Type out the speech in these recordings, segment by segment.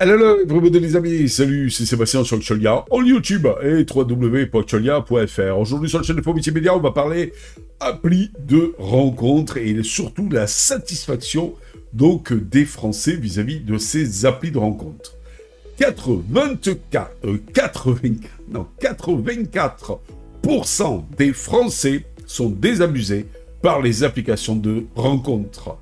Hello, vraiment les amis, salut, c'est Sébastien sur Cholia, en YouTube et www.cholia.fr. Aujourd'hui sur la chaîne de Métier Média, on va parler appli de rencontres et surtout la satisfaction donc des Français vis-à-vis de ces applis de rencontres. 84% des Français sont désabusés par les applications de rencontres.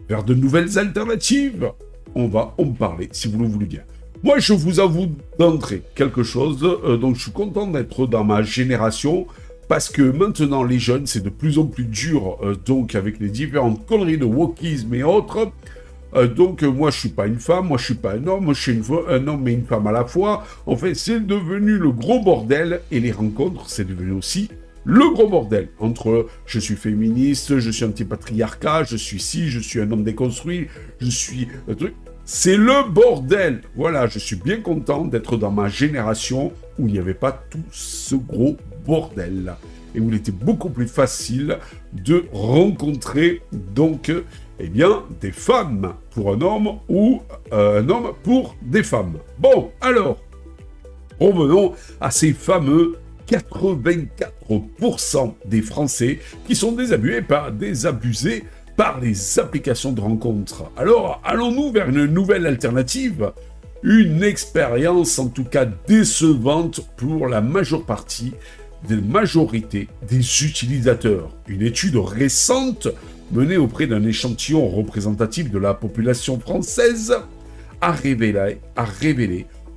Vers de nouvelles alternatives, on va en parler, si vous le voulez bien. Moi, je vous avoue d'entrer quelque chose, donc je suis content d'être dans ma génération, parce que maintenant, les jeunes, c'est de plus en plus dur, donc avec les différentes conneries de wokisme et autres. Donc, moi, je suis pas une femme, moi, je suis pas un homme, moi, je suis un homme et une femme à la fois. En fait, c'est devenu le gros bordel, et les rencontres, c'est devenu aussi le gros bordel, entre je suis féministe, je suis anti-patriarcat, je suis ci, je suis un homme déconstruit, je suis un truc. C'est le bordel. Voilà, je suis bien content d'être dans ma génération où il n'y avait pas tout ce gros bordel. Et où il était beaucoup plus facile de rencontrer, donc, eh bien, des femmes pour un homme ou un homme pour des femmes. Bon, alors, revenons à ces fameux 84% des Français qui sont désabusés par les applications de rencontres. Alors, allons-nous vers une nouvelle alternative? Une expérience en tout cas décevante pour la majorité des utilisateurs. Une étude récente menée auprès d'un échantillon représentatif de la population française a révélé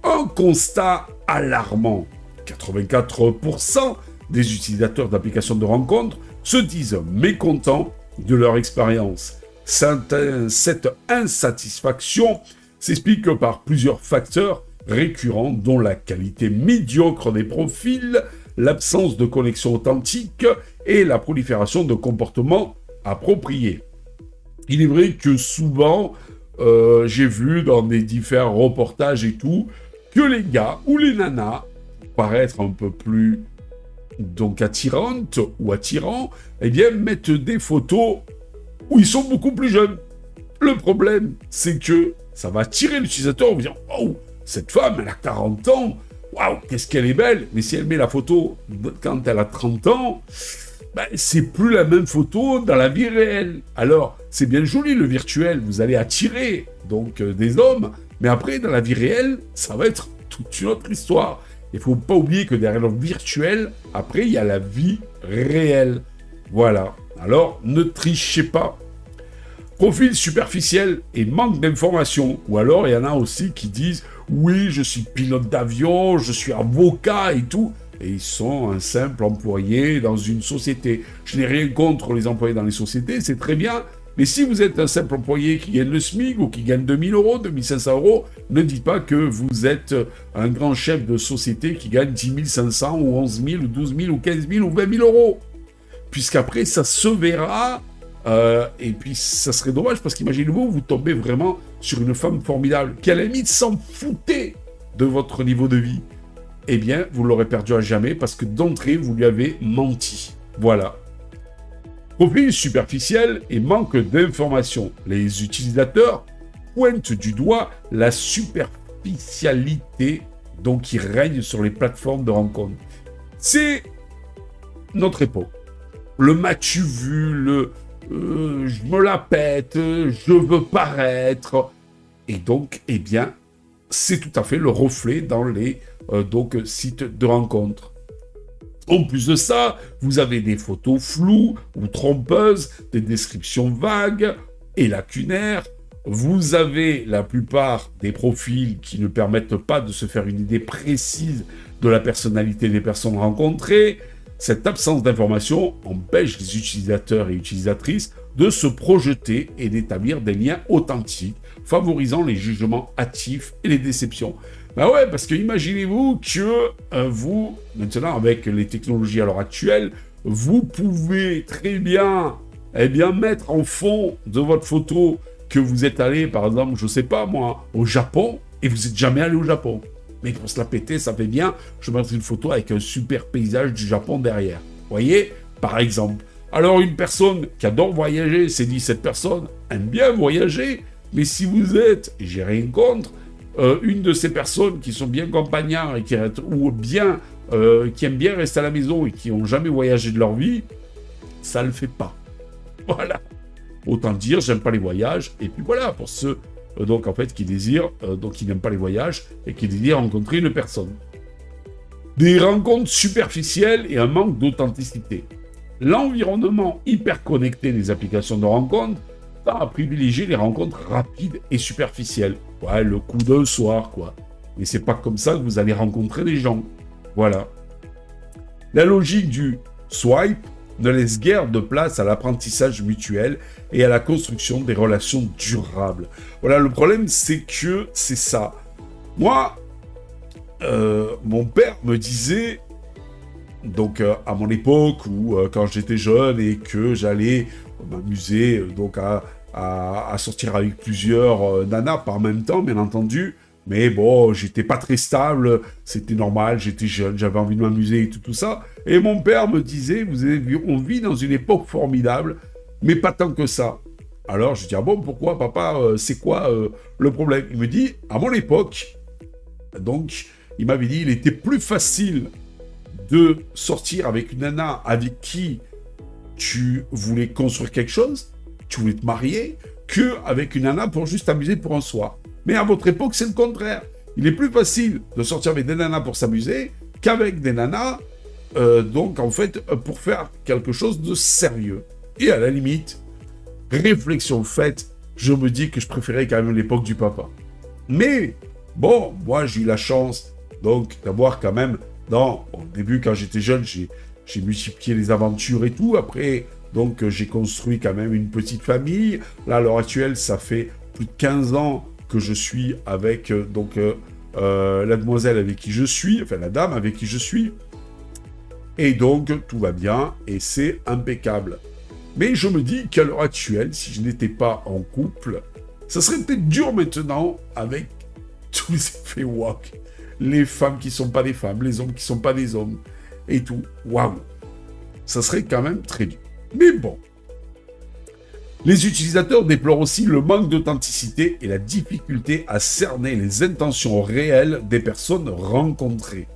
un constat alarmant. 84% des utilisateurs d'applications de rencontres se disent mécontents de leur expérience. Cette insatisfaction s'explique par plusieurs facteurs récurrents, dont la qualité médiocre des profils, l'absence de connexion authentique et la prolifération de comportements appropriés. Il est vrai que souvent, j'ai vu dans des différents reportages et tout, que les gars ou les nanas paraître un peu plus donc attirantes ou attirants, eh bien mettent des photos où ils sont beaucoup plus jeunes. Le problème, c'est que ça va attirer l'utilisateur en disant « Oh, cette femme, elle a 40 ans, waouh, qu'est-ce qu'elle est belle !» Mais si elle met la photo quand elle a 30 ans, ben, c'est plus la même photo dans la vie réelle. Alors, c'est bien joli le virtuel, vous allez attirer donc des hommes, mais après, dans la vie réelle, ça va être toute une autre histoire. Il ne faut pas oublier que derrière le virtuel, après, il y a la vie réelle. Voilà. Alors, ne trichez pas. Profil superficiel et manque d'informations. Ou alors, il y en a aussi qui disent « Oui, je suis pilote d'avion, je suis avocat et tout. » Et ils sont un simple employé dans une société. Je n'ai rien contre les employés dans les sociétés, c'est très bien. Mais si vous êtes un simple employé qui gagne le SMIC ou qui gagne 2000 euros, 2500 euros, ne dites pas que vous êtes un grand chef de société qui gagne 10 500 ou 11 000 ou 12 000 ou 15 000 ou 20 000 euros. Puisqu'après, ça se verra. Et puis, ça serait dommage parce qu'imaginez-vous, vous tombez vraiment sur une femme formidable qui, à la limite, s'en foutait de votre niveau de vie. Eh bien, vous l'aurez perdu à jamais parce que d'entrée, vous lui avez menti. Voilà. Profil superficiel et manque d'informations. Les utilisateurs pointent du doigt la superficialité donc qui règne sur les plateformes de rencontres. C'est notre époque. Le m'as-tu vu, le je me la pète, je veux paraître. Et donc, eh bien, c'est tout à fait le reflet dans les donc, sites de rencontres. En plus de ça, vous avez des photos floues ou trompeuses, des descriptions vagues et lacunaires. Vous avez la plupart des profils qui ne permettent pas de se faire une idée précise de la personnalité des personnes rencontrées. Cette absence d'information empêche les utilisateurs et utilisatrices de se projeter et d'établir des liens authentiques, favorisant les jugements hâtifs et les déceptions. Ben ouais, parce que imaginez-vous que vous, maintenant avec les technologies à l'heure actuelle, vous pouvez très bien, eh bien, mettre en fond de votre photo que vous êtes allé, par exemple, je sais pas moi, au Japon, et vous n'êtes jamais allé au Japon. Mais pour se la péter, ça fait bien, je vais mettre une photo avec un super paysage du Japon derrière. Vous voyez, par exemple. Alors une personne qui adore voyager s'est dit, cette personne aime bien voyager, mais si vous êtes, et j'ai rien contre, une de ces personnes qui sont bien campagnards et qui qui aiment bien rester à la maison et qui n'ont jamais voyagé de leur vie, ça le fait pas. Voilà. Autant dire, j'aime pas les voyages. Et puis voilà, pour ceux donc en fait qui désirent, donc qui n'aiment pas les voyages et qui désirent rencontrer une personne. Des rencontres superficielles et un manque d'authenticité. L'environnement hyper connecté des applications de rencontres tend à privilégier les rencontres rapides et superficielles. Ouais, le coup d'un soir, quoi. Mais c'est pas comme ça que vous allez rencontrer des gens. Voilà. La logique du swipe ne laisse guère de place à l'apprentissage mutuel et à la construction des relations durables. Voilà, le problème, c'est que c'est ça. Moi, mon père me disait, donc à mon époque, ou quand j'étais jeune et que j'allais m'amuser donc à sortir avec plusieurs nanas par même temps, bien entendu, mais bon, j'étais pas très stable, c'était normal, j'étais jeune, j'avais envie de m'amuser et tout ça. Et mon père me disait, vous avez vu, on vit dans une époque formidable, mais pas tant que ça. Alors je dis, ah bon, pourquoi papa, c'est quoi le problème? Il me dit, à mon époque, donc il m'avait dit, il était plus facile de sortir avec une nana avec qui tu voulais construire quelque chose, tu voulais te marier, qu'avec une nana pour juste t'amuser pour un soir. Mais à votre époque, c'est le contraire. Il est plus facile de sortir avec des nanas pour s'amuser qu'avec des nanas, donc en fait, pour faire quelque chose de sérieux. Et à la limite, réflexion faite, je me dis que je préférais quand même l'époque du papa. Mais, bon, moi j'ai eu la chance, donc, d'avoir quand même, au début quand j'étais jeune, j'ai multiplié les aventures et tout. Après, donc, j'ai construit quand même une petite famille. Là, à l'heure actuelle, ça fait plus de 15 ans que je suis avec la demoiselle avec qui je suis, enfin la dame avec qui je suis. Et donc, tout va bien et c'est impeccable. Mais je me dis qu'à l'heure actuelle, si je n'étais pas en couple, ça serait peut-être dur maintenant avec tous les effets woke. Les femmes qui ne sont pas des femmes, les hommes qui ne sont pas des hommes, et tout. Waouh! Ça serait quand même très dur. Mais bon. Les utilisateurs déplorent aussi le manque d'authenticité et la difficulté à cerner les intentions réelles des personnes rencontrées.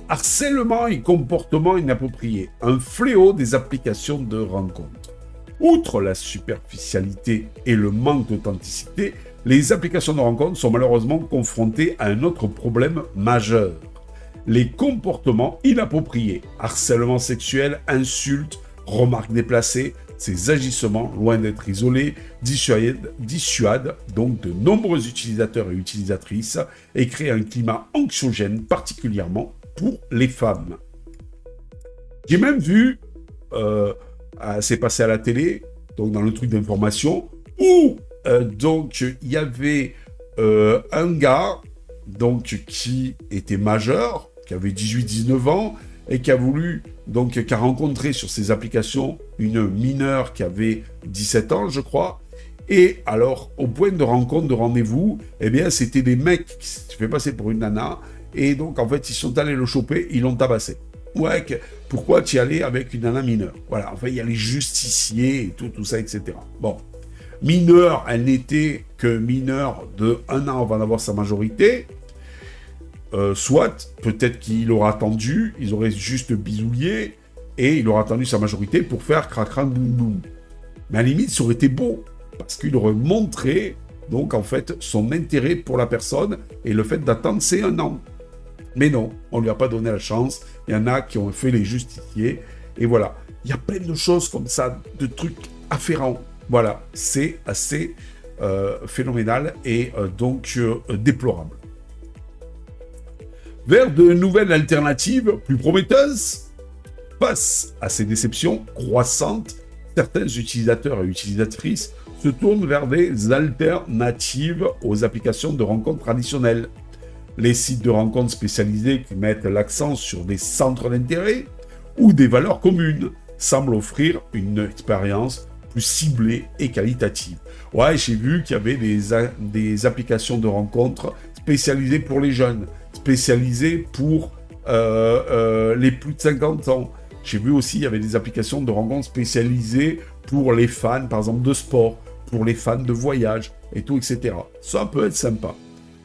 Harcèlement et comportement inapproprié, un fléau des applications de rencontres. Outre la superficialité et le manque d'authenticité, les applications de rencontres sont malheureusement confrontées à un autre problème majeur. Les comportements inappropriés, harcèlement sexuel, insultes, remarques déplacées, ces agissements, loin d'être isolés, dissuadent donc de nombreux utilisateurs et utilisatrices et créent un climat anxiogène, particulièrement pour les femmes. J'ai même vu, c'est passé à la télé, donc dans le truc d'information, où donc il y avait un gars donc qui était majeur, qui avait 18-19 ans, et qui a rencontré sur ces applications une mineure qui avait 17 ans, je crois. Et alors, au point de rencontre, de rendez-vous, eh bien, c'était des mecs qui se fait passer pour une nana. Et donc, en fait, ils sont allés le choper, ils l'ont tabassé. Ouais, pourquoi tu y allais avec une nana mineure? Voilà, enfin, il y a les justiciers et tout ça, etc. Bon, mineure, elle n'était que mineure de 1 an avant d'avoir sa majorité. Soit, peut-être qu'il aura attendu, ils auraient juste bisouillé, et il aura attendu sa majorité pour faire crac-crac boum boum. Mais à la limite, ça aurait été beau, parce qu'il aurait montré, donc en fait, son intérêt pour la personne, et le fait d'attendre, c'est 1 an. Mais non, on ne lui a pas donné la chance, il y en a qui ont fait les justiciers, et voilà. Il y a plein de choses comme ça, de trucs afférents. Voilà, c'est assez phénoménal, et donc déplorable. Vers de nouvelles alternatives plus prometteuses, face à ces déceptions croissantes, certains utilisateurs et utilisatrices se tournent vers des alternatives aux applications de rencontres traditionnelles. Les sites de rencontres spécialisés qui mettent l'accent sur des centres d'intérêt ou des valeurs communes semblent offrir une expérience plus ciblée et qualitative. Ouais, j'ai vu qu'il y avait des applications de rencontres spécialisées pour les jeunes, spécialisées pour les plus de 50 ans. J'ai vu aussi, il y avait des applications de rencontres spécialisées pour les fans, par exemple, de sport, pour les fans de voyage, et tout, etc. Ça peut être sympa.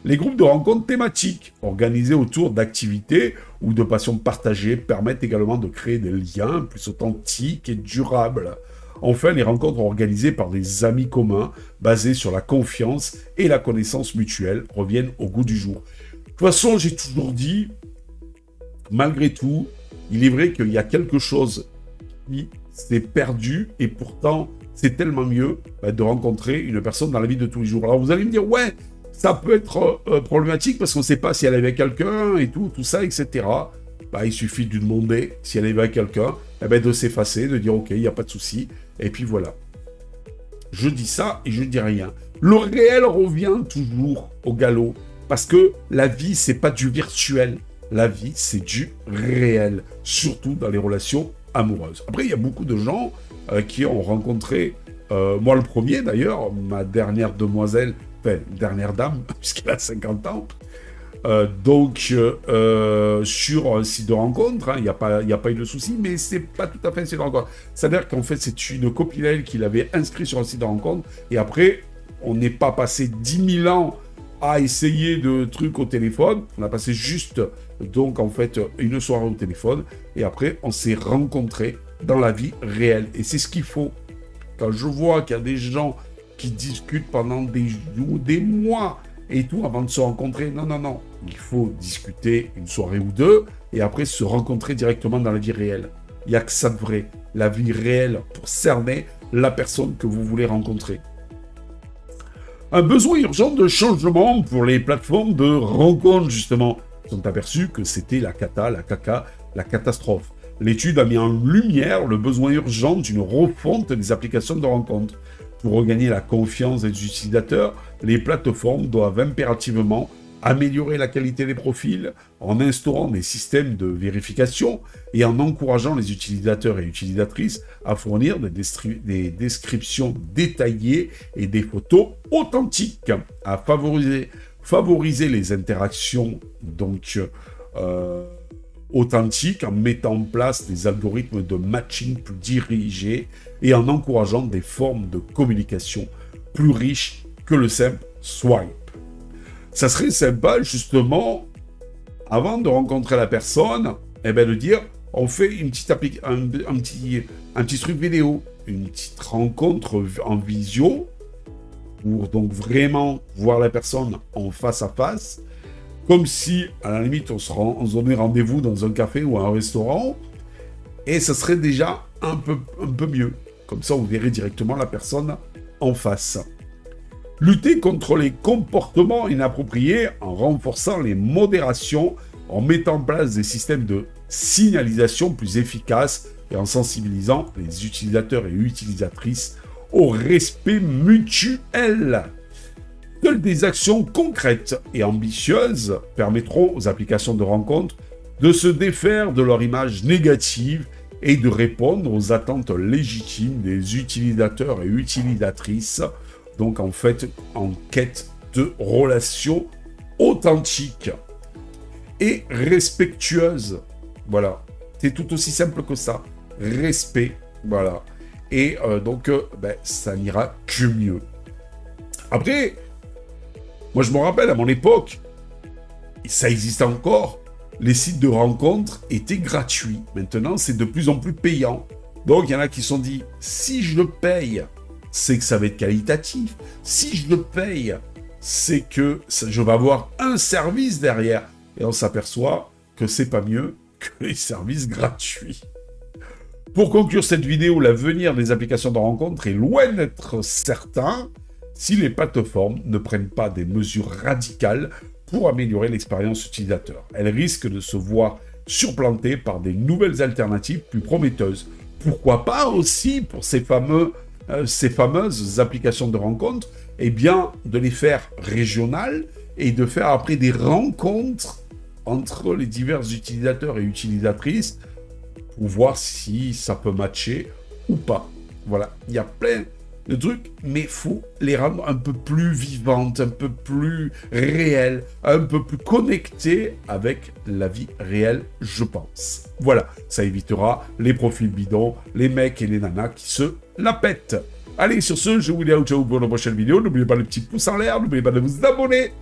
Les groupes de rencontres thématiques, organisés autour d'activités ou de passions partagées, permettent également de créer des liens plus authentiques et durables. Enfin, les rencontres organisées par des amis communs, basées sur la confiance et la connaissance mutuelle, reviennent au goût du jour. De toute façon, j'ai toujours dit, malgré tout, il est vrai qu'il y a quelque chose qui s'est perdu et pourtant, c'est tellement mieux de rencontrer une personne dans la vie de tous les jours. Alors vous allez me dire, ouais, ça peut être problématique parce qu'on ne sait pas si elle est avec quelqu'un et tout ça, etc. Il suffit de lui demander si elle est avec quelqu'un, de s'effacer, de dire ok, il n'y a pas de souci, et puis voilà. Je dis ça et je dis rien. Le réel revient toujours au galop, parce que la vie, c'est pas du virtuel. La vie, c'est du réel, surtout dans les relations amoureuses. Après, il y a beaucoup de gens qui ont rencontré, moi le premier d'ailleurs, ma dernière demoiselle, dernière dame, puisqu'elle a 50 ans, sur un site de rencontre, il n'y a pas eu de souci, mais c'est pas tout à fait un site de rencontre. C'est-à-dire qu'en fait, c'est une copine elle qui l'avait inscrit sur un site de rencontre, et après, on n'est pas passé 10 000 ans à essayer de trucs au téléphone, on a passé juste, donc en fait, une soirée au téléphone, et après, on s'est rencontrés dans la vie réelle, et c'est ce qu'il faut. Quand je vois qu'il y a des gens qui discutent pendant des jours, des mois, et tout, avant de se rencontrer. Non. Il faut discuter une soirée ou deux, et après se rencontrer directement dans la vie réelle. Il n'y a que ça de vrai. La vie réelle pour cerner la personne que vous voulez rencontrer. Un besoin urgent de changement pour les plateformes de rencontres, justement. Ils sont aperçus que c'était la catastrophe. L'étude a mis en lumière le besoin urgent d'une refonte des applications de rencontres. Pour regagner la confiance des utilisateurs, les plateformes doivent impérativement améliorer la qualité des profils en instaurant des systèmes de vérification et en encourageant les utilisateurs et utilisatrices à fournir des descriptions détaillées et des photos authentiques, à favoriser les interactions authentiques en mettant en place des algorithmes de matching plus dirigés et en encourageant des formes de communication plus riches que le simple swipe. Ça serait sympa, justement, avant de rencontrer la personne, de dire, on fait une petite un petit truc vidéo, une petite rencontre en visio, pour donc vraiment voir la personne en face à face, comme si, à la limite, on se donnait rendez-vous dans un café ou un restaurant, et ça serait déjà un peu mieux. Comme ça, vous verrez directement la personne en face. Lutter contre les comportements inappropriés en renforçant les modérations, en mettant en place des systèmes de signalisation plus efficaces et en sensibilisant les utilisateurs et utilisatrices au respect mutuel. Seules des actions concrètes et ambitieuses permettront aux applications de rencontres de se défaire de leur image négative et de répondre aux attentes légitimes des utilisateurs et utilisatrices, donc en fait en quête de relations authentiques et respectueuses. Voilà, c'est tout aussi simple que ça. Respect, voilà. Et ça n'ira que mieux. Après, moi je me rappelle à mon époque, ça existe encore, les sites de rencontres étaient gratuits. Maintenant, c'est de plus en plus payant. Donc, il y en a qui se sont dit, si je paye, c'est que ça va être qualitatif. Si je paye, c'est que je vais avoir un service derrière. Et on s'aperçoit que c'est pas mieux que les services gratuits. Pour conclure cette vidéo, l'avenir des applications de rencontres est loin d'être certain si les plateformes ne prennent pas des mesures radicales pour améliorer l'expérience utilisateur. Elles risquent de se voir surplantées par des nouvelles alternatives plus prometteuses. Pourquoi pas aussi pour ces fameuses applications de rencontres, de les faire régionales et de faire après des rencontres entre les divers utilisateurs et utilisatrices pour voir si ça peut matcher ou pas. Voilà, il y a plein de trucs, mais il faut les rendre un peu plus vivantes, un peu plus réelles, un peu plus connectées avec la vie réelle, je pense. Voilà, ça évitera les profils bidons, les mecs et les nanas qui se la pètent. Allez, sur ce, je vous dis ciao pour la prochaine vidéo. N'oubliez pas le petit pouce en l'air, n'oubliez pas de vous abonner.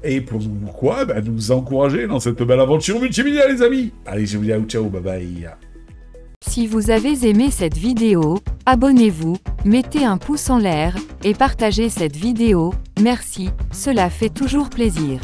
Et pour nous quoi? Nous encourager dans cette belle aventure multimédia, les amis. Allez, je vous dis ciao, bye bye. Si vous avez aimé cette vidéo, abonnez-vous, mettez un pouce en l'air, et partagez cette vidéo, merci, cela fait toujours plaisir.